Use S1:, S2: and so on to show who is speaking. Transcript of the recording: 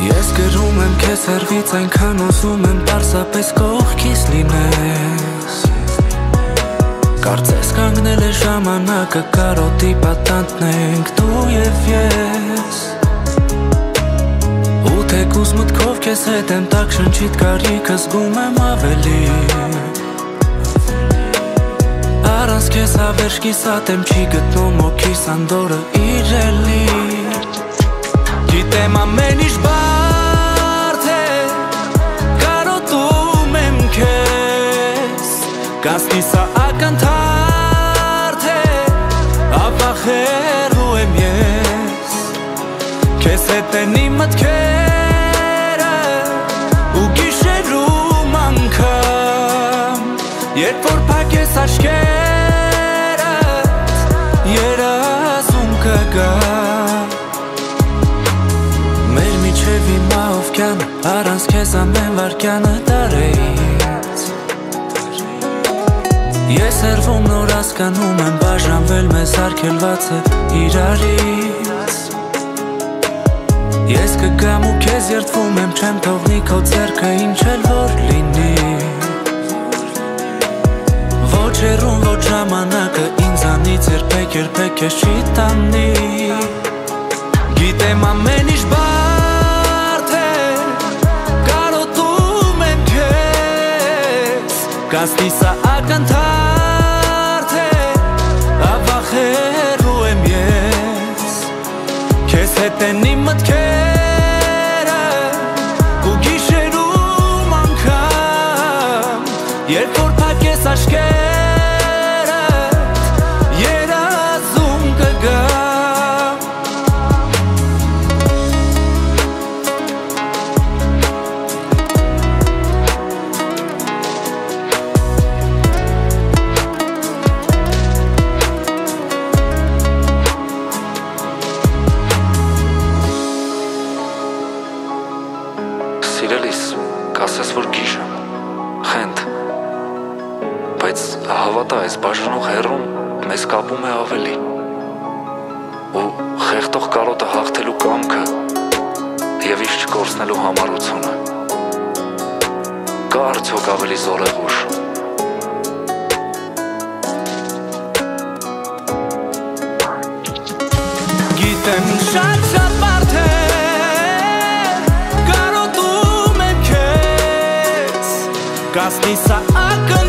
S1: Ես գրում եմ քեզ հեռվից, այնքան ուզում եմ պարզապես կողքիս լինես Կարծես կանգնել է ժամանակը, կարոտի պատանտնենք դու և ես Ու թեկուզ մտքով քեզ հետ եմ տակ շնչիդ կարիքը զգում եմ ավելի Առանց քեզ հավերժ կիսատ եմ չի գտնում օքիս անդորը իրելի Գիտեմ ամեն ինչ բարդ է, կարոտում եմ քեզ Կասնի սա ակնթարթ է, ապախերու եմ ես Քեզ հետ են իմ մտքերը ու գիշերում անգամ Երբ որ փակես աչքերդ, երազում կգա Մեր միջև հիմա ովքյան, առանց քեզ ամեն վարկյանը տարեից Ես հեռվում նոր հասկանում եմ բաժանվել մեզ արգելվածը իրարից Ես կգամ ու քեզ երդվում եմ չեմ թողնի քո ձեռքը ինչ էլ որ լինի Ոչ հեռուն ոչ ժամանակը ինձանից երբեք ես չի տանի Գիտեմ ամեն ինչ բարդ է, կարոտում եմ քեզ Կասնի սա ակնթարթ է, ապախերու եմ ես Քեզ հետ են իմ մտքերը ու գիշերում անգամ Երբ որ փակես աչքերդ, երազում կգա
S2: Սիրելիս, կասես որ գիժ եմ, խենթ Բայց հավատա այս բաժանող հեռուն մեզ կապում է ավելի Ու խեղտող կարոտը հաղթելու կամքը և իշ չկորցնելու համառությունը Կա արդյոք ավելի զորեղ ուժ
S1: Գիտեմ շատ բարդ է Կարոտում եմ քեզ Կասնի սա ակն